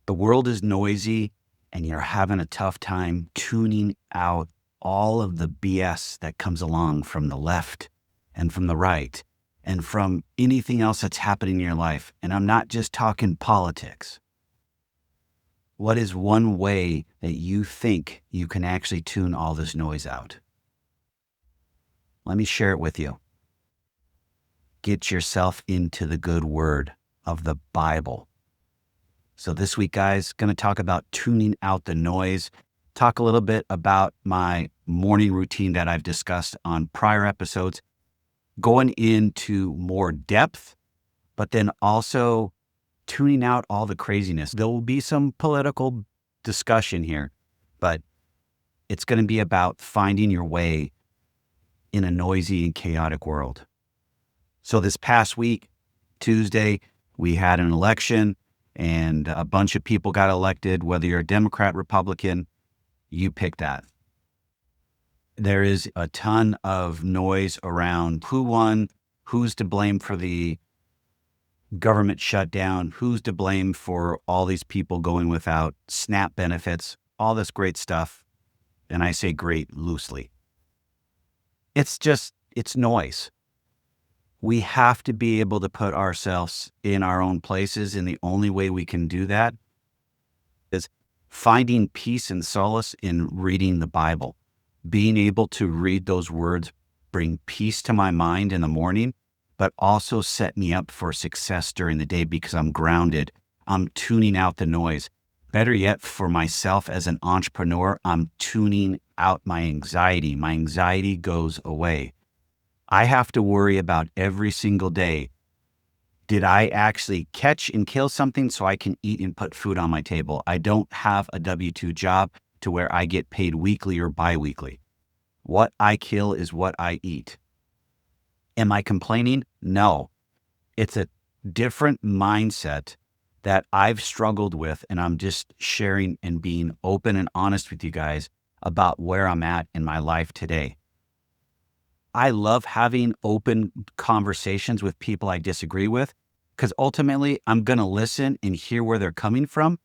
The world is noisy and you're having a tough time tuning out all of the BS that comes along from the left and from the right and from anything else that's happening in your life. And I'm not just talking politics. What is one way that you think you can actually tune all this noise out? Let me share it with you. Get yourself into the good word of the Bible. So this week, guys, going to talk about tuning out the noise, talk a little bit about my morning routine that I've discussed on prior episodes, going into more depth, but then also tuning out all the craziness. There will be some political discussion here, but it's going to be about finding your way in a noisy and chaotic world. So this past week, Tuesday, we had an election and a bunch of people got elected. Whether you're a Democrat, Republican, you pick that. There is a ton of noise around who won, who's to blame for the government shutdown, who's to blame for all these people going without SNAP benefits, all this great stuff. And I say great loosely. It's noise. We have to be able to put ourselves in our own places. And the only way we can do that is finding peace and solace in reading the Bible. Being able to read those words bring peace to my mind in the morning, but also set me up for success during the day because I'm grounded. I'm tuning out the noise. Better yet, for myself as an entrepreneur, I'm tuning out my anxiety. My anxiety goes away. I have to worry about every single day. Did I actually catch and kill something so I can eat and put food on my table? I don't have a W-2 job to where I get paid weekly or biweekly. What I kill is what I eat. Am I complaining? No. It's a different mindset that I've struggled with, and I'm just sharing and being open and honest with you guys about where I'm at in my life today. I love having open conversations with people I disagree with because ultimately I'm going to listen and hear where they're coming from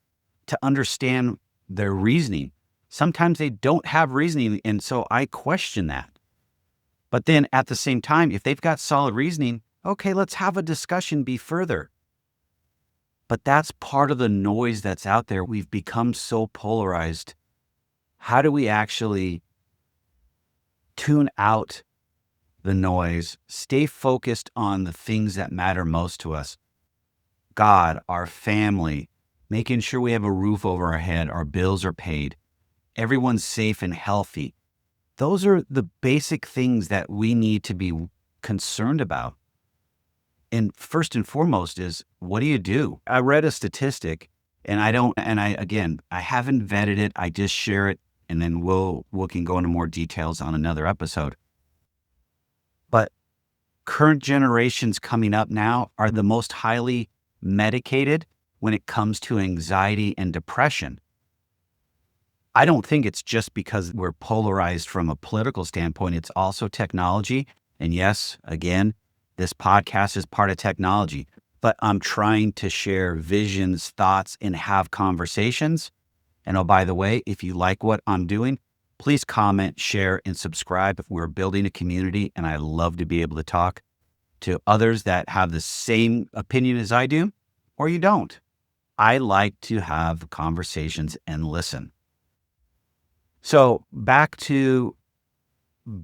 to understand their reasoning. Sometimes they don't have reasoning, and so I question that. But then at the same time, if they've got solid reasoning, okay, let's have a discussion, be further. But that's part of the noise that's out there. We've become so polarized. How do we actually tune out the noise, stay focused on the things that matter most to us? God, our family, making sure we have a roof over our head, our bills are paid, everyone's safe and healthy. Those are the basic things that we need to be concerned about. And first and foremost is, what do you do? I read a statistic and I haven't vetted it. I just share it and then we can go into more details on another episode. But current generations coming up now are the most highly medicated when it comes to anxiety and depression. I don't think it's just because we're polarized from a political standpoint. It's also technology. And yes, again, this podcast is part of technology, but I'm trying to share visions, thoughts, and have conversations. And oh, by the way, if you like what I'm doing, please comment, share, and subscribe. We're building a community, and I love to be able to talk to others that have the same opinion as I do, or you don't. I like to have conversations and listen. So back to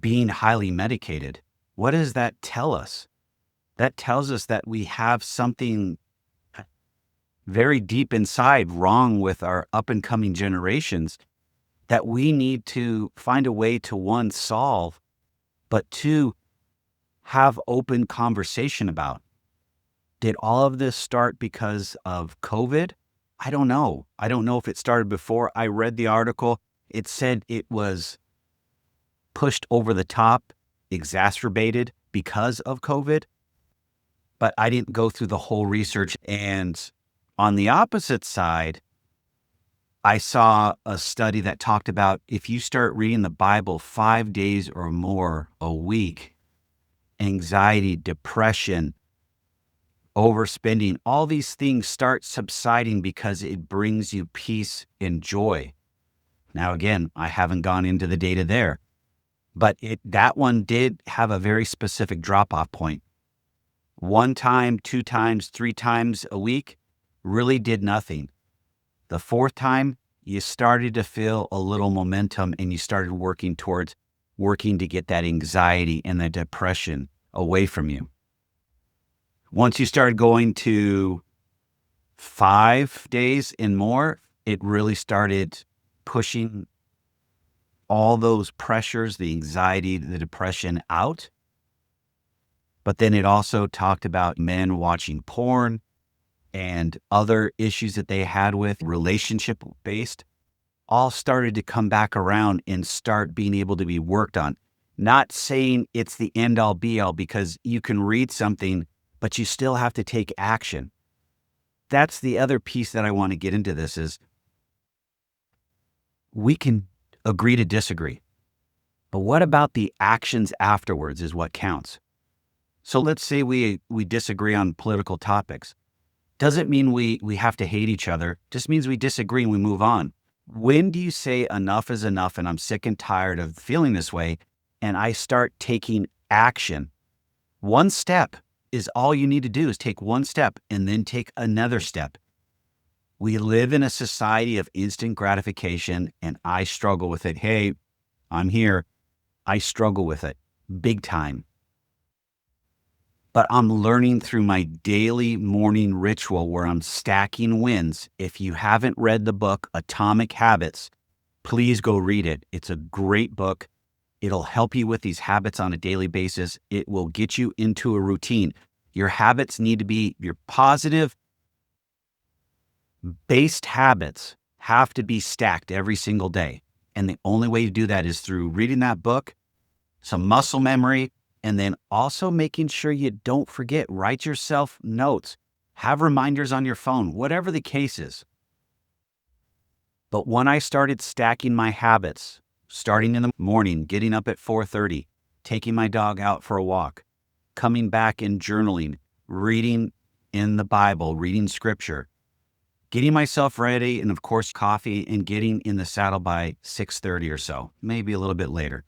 being highly medicated. What does that tell us? That tells us that we have something very deep inside wrong with our up and coming generations that we need to find a way to, one, solve, but two, have open conversation about. Did all of this start because of COVID? I don't know. I don't know if it started before. I read the article. It said it was pushed over the top, exacerbated because of COVID, but I didn't go through the whole research. And on the opposite side, I saw a study that talked about if you start reading the Bible 5 days or more a week, anxiety, depression, overspending, all these things start subsiding because it brings you peace and joy. Now, again, I haven't gone into the data there, but that one did have a very specific drop-off point. One time, two times, three times a week really did nothing. The fourth time, you started to feel a little momentum and you started working to get that anxiety and the depression away from you. Once you started going to 5 days and more, it really started pushing all those pressures, the anxiety, the depression out. But then it also talked about men watching porn and other issues that they had with relationship based, all started to come back around and start being able to be worked on. Not saying it's the end all be all, because you can read something, but you still have to take action. That's the other piece that I want to get into this is we can agree to disagree, but what about the actions afterwards is what counts. So let's say we disagree on political topics. Doesn't mean we have to hate each other. Just means we disagree and we move on. When do you say enough is enough and I'm sick and tired of feeling this way and I start taking action? One step is all you need to do is take one step and then take another step. We live in a society of instant gratification and I struggle with it. Hey, I'm here. I struggle with it big time. But I'm learning through my daily morning ritual where I'm stacking wins. If you haven't read the book, Atomic Habits, please go read it. It's a great book. It'll help you with these habits on a daily basis. It will get you into a routine. Your habits need to be your positive based habits have to be stacked every single day. And the only way to do that is through reading that book, some muscle memory, and then also making sure you don't forget, write yourself notes, have reminders on your phone, whatever the case is. But when I started stacking my habits, starting in the morning, getting up at 4:30, taking my dog out for a walk, coming back and journaling, reading in the Bible, reading scripture, getting myself ready, and of course, coffee, and getting in the saddle by 6:30 or so, maybe a little bit later.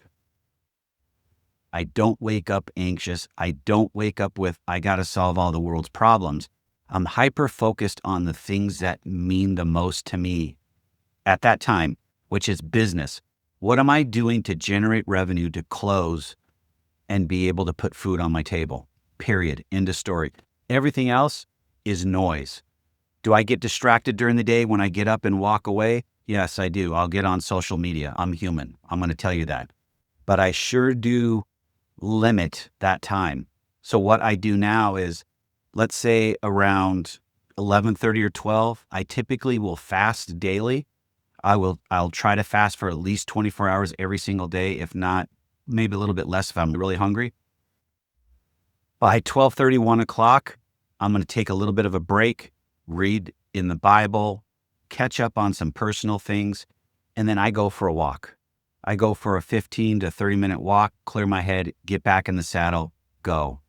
I don't wake up anxious. I don't wake up with, I got to solve all the world's problems. I'm hyper focused on the things that mean the most to me at that time, which is business. What am I doing to generate revenue to close and be able to put food on my table? Period. End of story. Everything else is noise. Do I get distracted during the day when I get up and walk away? Yes, I do. I'll get on social media. I'm human. I'm going to tell you that. But I sure do limit that time. So what I do now is, let's say around 11:30 or 12, I typically will fast daily. I'll try to fast for at least 24 hours every single day. If not, maybe a little bit less if I'm really hungry. By 12:30, 1 o'clock, I'm going to take a little bit of a break, read in the Bible, catch up on some personal things, and then I go for a walk. I go for a 15 to 30-minute walk, clear my head, get back in the saddle, go.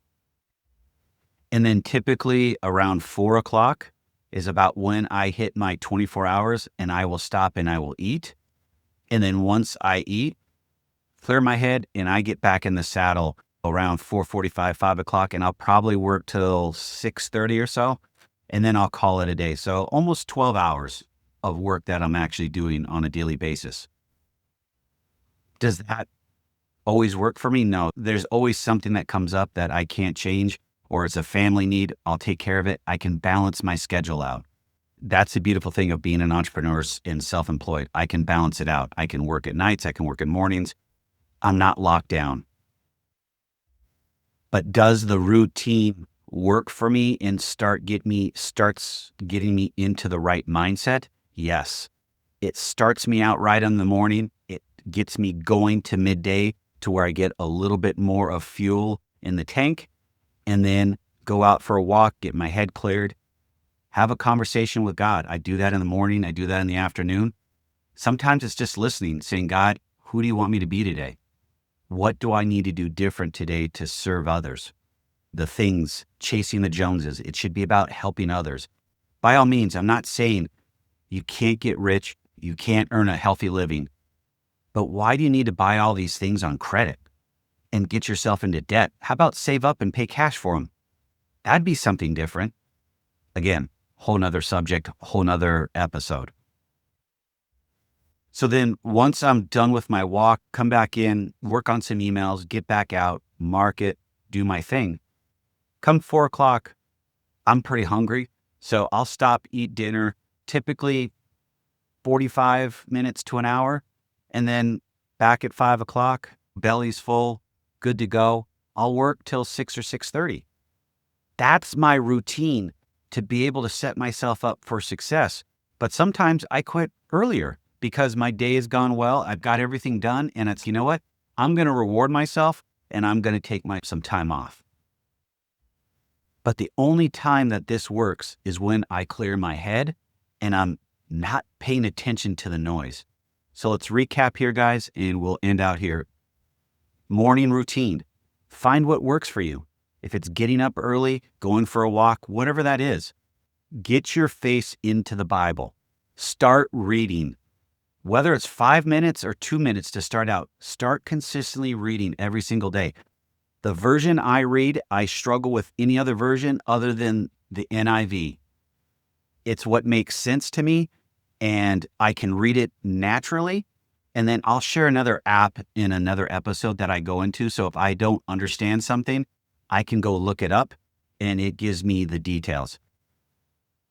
And then typically around 4 o'clock is about when I hit my 24 hours and I will stop and I will eat. And then once I eat, clear my head, and I get back in the saddle around 4:45, 5 o'clock, and I'll probably work till 6:30 or so, and then I'll call it a day. So almost 12 hours of work that I'm actually doing on a daily basis. Does that always work for me? No. There's always something that comes up that I can't change, or it's a family need. I'll take care of it. I can balance my schedule out. That's the beautiful thing of being an entrepreneur and self-employed. I can balance it out. I can work at nights. I can work at mornings. I'm not locked down. But does the routine work for me and starts getting me into the right mindset? Yes. It starts me out right in the morning. It gets me going to midday to where I get a little bit more of fuel in the tank, and then go out for a walk, get my head cleared, have a conversation with God. I do that in the morning. I do that in the afternoon. Sometimes it's just listening, saying, God, who do you want me to be today? What do I need to do different today to serve others? the things, chasing the Joneses. It should be about helping others. By all means, I'm not saying you can't get rich, you can't earn a healthy living, but why do you need to buy all these things on credit and get yourself into debt? How about save up and pay cash for them? That'd be something different. Again, whole nother subject, whole nother episode. So then once I'm done with my walk, come back in, work on some emails, get back out, market, do my thing. Come 4 o'clock, I'm pretty hungry. So I'll stop, eat dinner, typically 45 minutes to an hour. And then back at 5 o'clock, belly's full, good to go. I'll work till 6 or 6:30. That's my routine to be able to set myself up for success. But sometimes I quit earlier because my day has gone well. I've got everything done. And it's, you know what? I'm going to reward myself and I'm going to take some time off. But the only time that this works is when I clear my head and I'm not paying attention to the noise. So let's recap here, guys, and we'll end out here. Morning routine. Find what works for you. If it's getting up early, going for a walk, whatever that is, get your face into the Bible. Start reading. Whether it's 5 minutes or 2 minutes to start out, start consistently reading every single day. The version I read, I struggle with any other version other than the NIV. It's what makes sense to me, and I can read it naturally. And then I'll share another app in another episode that I go into. So if I don't understand something, I can go look it up and it gives me the details.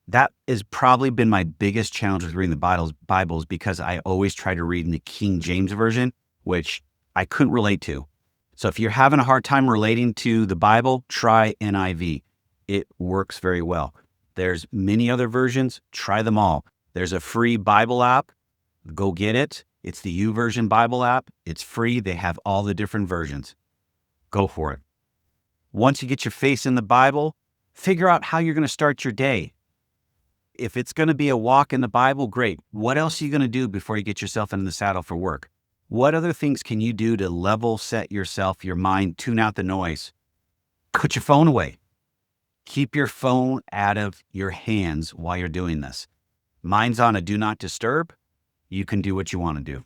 That has probably been my biggest challenge with reading the Bibles because I always try to read in the King James Version, which I couldn't relate to. So if you're having a hard time relating to the Bible, try NIV. It works very well. There's many other versions. Try them all. There's a free Bible app. Go get it. It's the YouVersion Bible app. It's free. They have all the different versions. Go for it. Once you get your face in the Bible, figure out how you're going to start your day. If it's going to be a walk in the Bible, great. What else are you going to do before you get yourself into the saddle for work? What other things can you do to level set yourself, your mind, tune out the noise? Put your phone away. Keep your phone out of your hands while you're doing this. Mine's on a do not disturb. You can do what you want to do.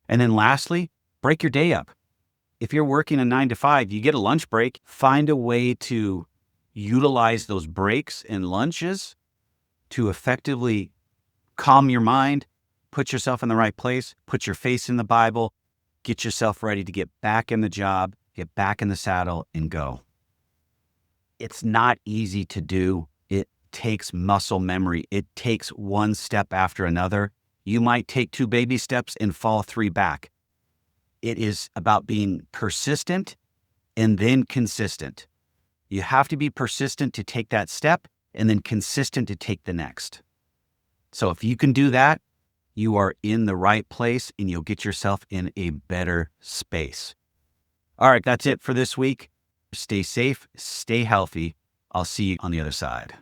And then lastly, break your day up. If you're working a 9 to 5, you get a lunch break. Find a way to utilize those breaks and lunches to effectively calm your mind, put yourself in the right place, put your face in the Bible, get yourself ready to get back in the job, get back in the saddle, and go. It's not easy to do. It takes muscle memory. It takes one step after another. You might take 2 baby steps and fall 3 back. It is about being persistent and then consistent. You have to be persistent to take that step and then consistent to take the next. So if you can do that, you are in the right place and you'll get yourself in a better space. All right, that's it for this week. Stay safe, stay healthy. I'll see you on the other side.